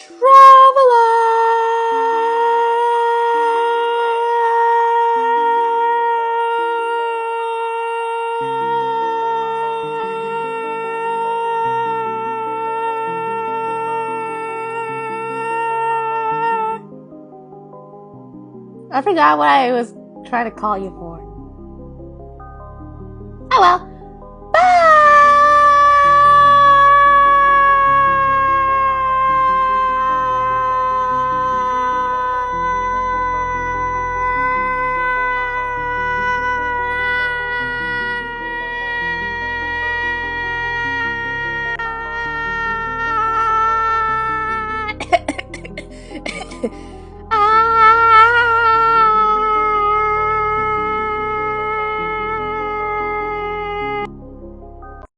Traveler. I forgot what I was trying to call you for. Oh well. Bye.